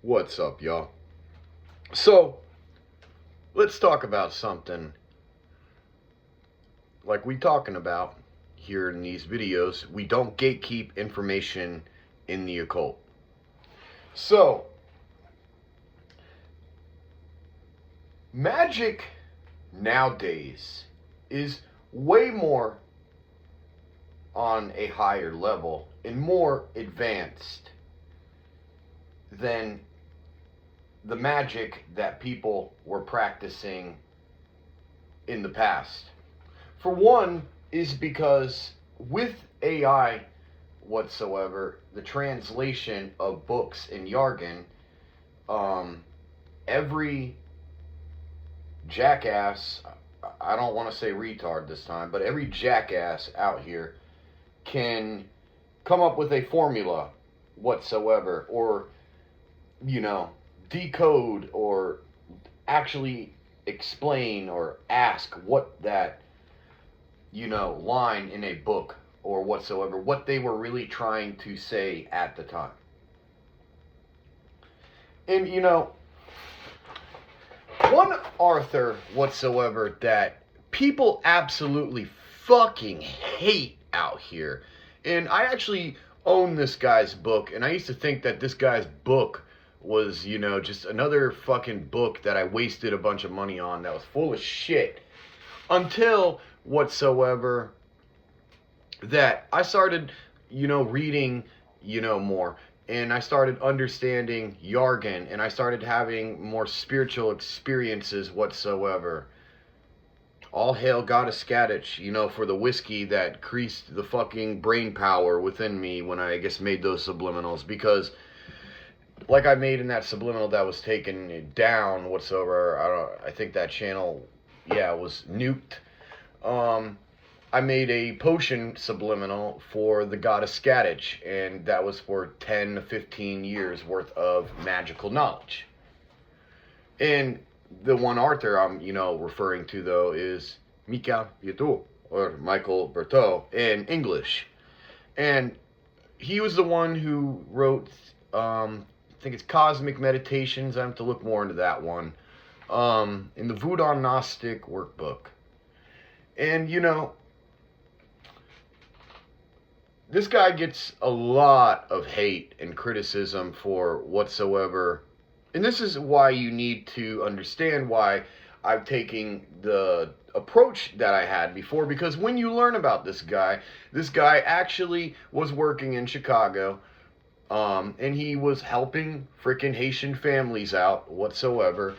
What's up, y'all? So, let's talk about something like we talking about here in these videos. We don't gatekeep information in the occult. So, magic nowadays is way more on a higher level and more advanced than the magic that people were practicing in the past. For one, is because with AI whatsoever, the translation of books and jargon, every jackass, I don't want to say retard this time, but every jackass out here can come up with a formula whatsoever, or, decode or actually explain or ask what that, line in a book or whatsoever, what they were really trying to say at the time. And, one author whatsoever that people absolutely fucking hate out here, and I actually own this guy's book, and I used to think that this guy's book was, just another fucking book that I wasted a bunch of money on that was full of shit. Until whatsoever that I started, reading, more. And I started understanding jargon, and I started having more spiritual experiences whatsoever. All hail Goddess Scadich, for the whiskey that increased the fucking brain power within me when I guess made those subliminals. Because like I made in that subliminal that was taken down whatsoever, I think that channel, was nuked. I made a potion subliminal for the Goddess Scadich, and that was for 10 to 15 years worth of magical knowledge. And the one author I'm, referring to, though, is Magick, or Michael Berteau, in English. And he was the one who wrote, I think it's Cosmic Meditations. I have to look more into that one. In the Voodoo Gnostic workbook. And, this guy gets a lot of hate and criticism for whatsoever. And this is why you need to understand why I'm taking the approach that I had before. Because when you learn about this guy actually was working in Chicago. And he was helping freaking Haitian families out whatsoever.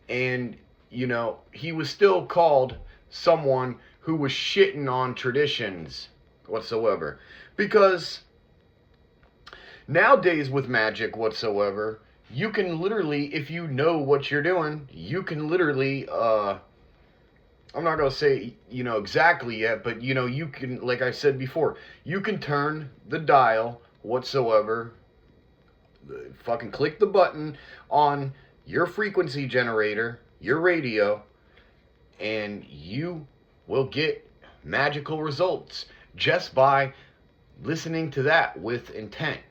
And, he was still called someone who was shitting on traditions whatsoever. Because nowadays with magic whatsoever, you can literally, if you know what you're doing, you can literally, I'm not going to say, exactly yet, but, you can, like I said before, you can turn the dial whatsoever, fucking click the button on your frequency generator, your radio, and you will get magical results just by listening to that with intent.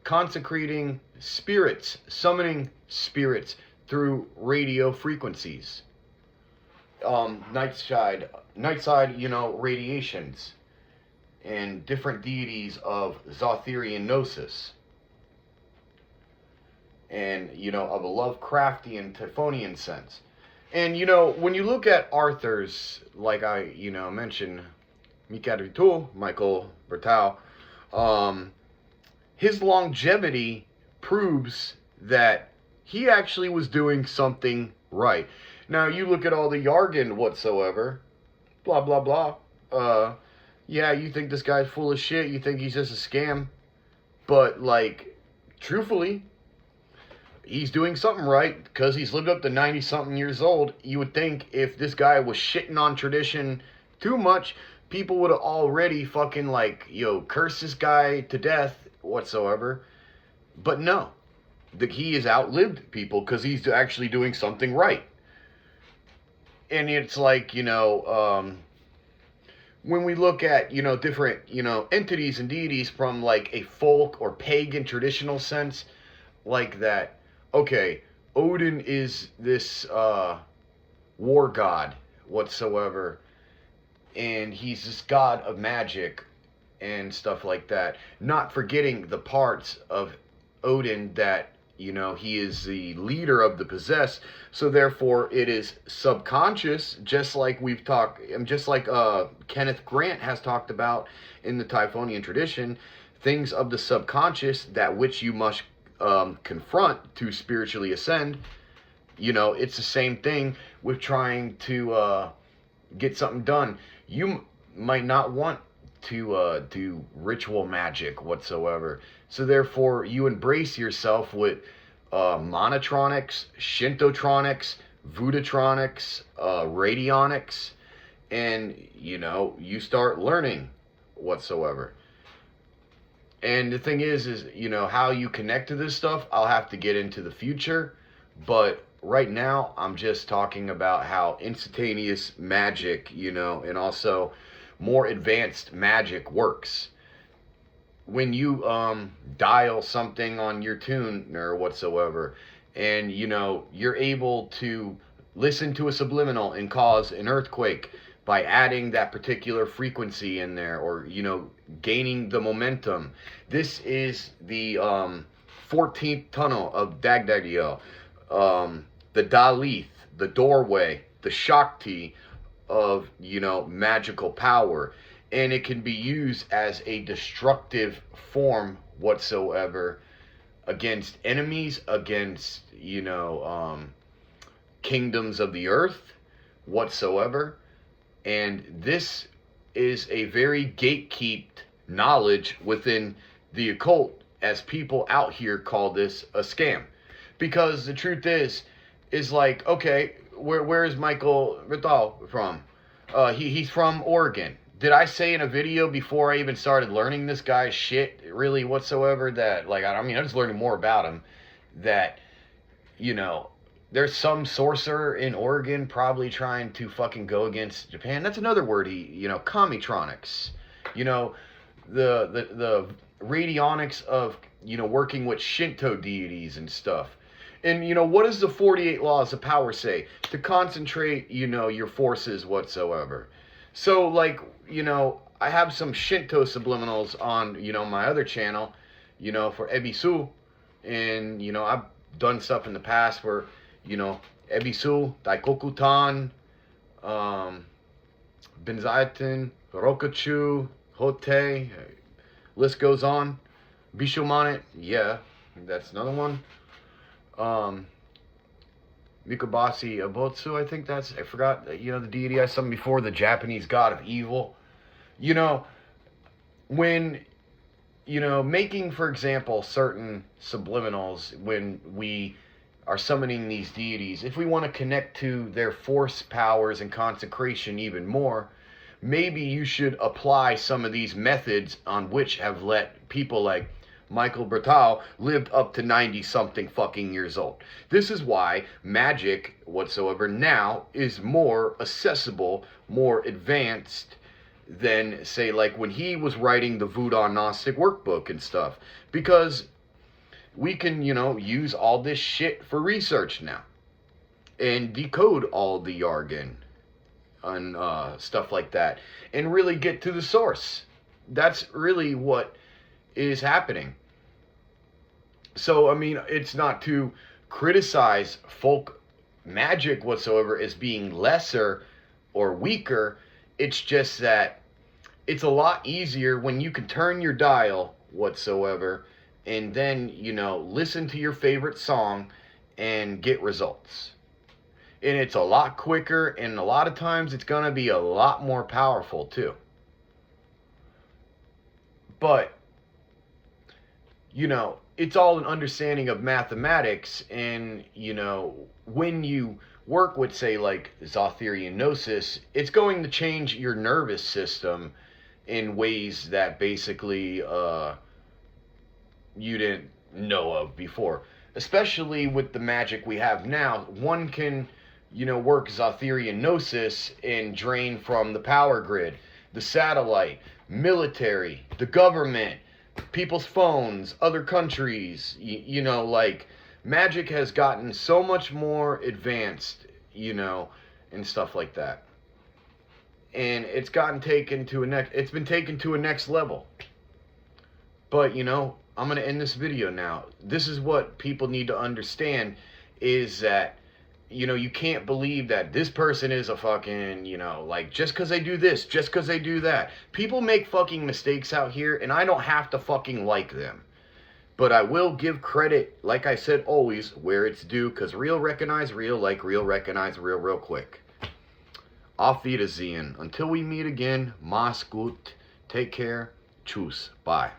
Consecrating spirits, summoning spirits through radio frequencies. Night side, radiations, and different deities of Zotherian Gnosis. And, of a Lovecraftian, Typhonian sense. And, when you look at authors, like I, mentioned, Michael Berteau, his longevity proves that he actually was doing something right. Now, you look at all the jargon whatsoever, blah, blah, blah. You think this guy's full of shit, you think he's just a scam. But, truthfully, he's doing something right because he's lived up to 90-something years old. You would think if this guy was shitting on tradition too much, people would have already fucking, cursed this guy to death whatsoever. But no. He has outlived people because he's actually doing something right. And it's when we look at, different, entities and deities from, a folk or pagan traditional sense, like that, okay, Odin is this war god whatsoever, and he's this god of magic and stuff like that. Not forgetting the parts of Odin that, he is the leader of the possessed, so therefore it is subconscious, just like Kenneth Grant has talked about in the Typhonian tradition, things of the subconscious that which you must confront to spiritually ascend. It's the same thing with trying to get something done. You might not want to do ritual magic whatsoever. So therefore, you embrace yourself with monotronics, shintotronics, voodootronics, radionics, and you start learning whatsoever. And the thing is how you connect to this stuff, I'll have to get into the future. But right now, I'm just talking about how instantaneous magic, and also more advanced magic works. When you dial something on your tune or whatsoever, and you're able to listen to a subliminal and cause an earthquake by adding that particular frequency in there, or gaining the momentum. This is the 14th tunnel of Dagdagyo, the Dalith, the doorway, the Shakti of magical power, and it can be used as a destructive form whatsoever against enemies, against kingdoms of the earth whatsoever. And this is a very gatekept knowledge within the occult, as people out here call this a scam. Because the truth is like, okay, where is Michael Rital from? He's from Oregon. Did I say in a video before I even started learning this guy's shit, really whatsoever, that, like, I just learning more about him, that, there's some sorcerer in Oregon probably trying to fucking go against Japan. That's another word, Kamitronics. The radionics of, working with Shinto deities and stuff. And, what does the 48 laws of power say? To concentrate, your forces whatsoever. So, like, I have some Shinto subliminals on, my other channel, for Ebisu. And, I've done stuff in the past where, Ebisu, Daikokutan, Benzaiten, Rokachu, Hote, list goes on. Bishumanet, yeah, that's another one. Mikobasi Abotsu, I think I forgot, the deity I summoned before, the Japanese god of evil. When, making, for example, certain subliminals, when we are summoning these deities, if we want to connect to their force powers and consecration even more, maybe you should apply some of these methods on which have let people like Michael Bertal lived up to 90-something fucking years old. This is why magic whatsoever now is more accessible, more advanced than, say, like when he was writing the Voodoo Gnostic workbook and stuff. Because we can, use all this shit for research now. And decode all the jargon and stuff like that. And really get to the source. That's really what is happening. So, it's not to criticize folk magic whatsoever as being lesser or weaker. It's just that it's a lot easier when you can turn your dial whatsoever and then, listen to your favorite song and get results. And it's a lot quicker, and a lot of times it's going to be a lot more powerful too. But, it's all an understanding of mathematics, and, when you work with, say, like Zotherian Gnosis, it's going to change your nervous system in ways that basically you didn't know of before. Especially with the magic we have now, one can, work Zotherian Gnosis and drain from the power grid, the satellite, military, the government, people's phones, other countries, like Magic has gotten so much more advanced, you know, and stuff like that. And it's been taken to a next level. But, you know, I'm going to end this video now. This is what people need to understand is that, you know, you can't believe that this person is a fucking, you know, like, just because they do this, just because they do that. People make fucking mistakes out here, and I don't have to fucking like them. But I will give credit, like I said always, where it's due, because real recognize real, like real recognize real, real quick. Auf Wiedersehen. Until we meet again, mach's gut. Take care. Tschüss. Bye.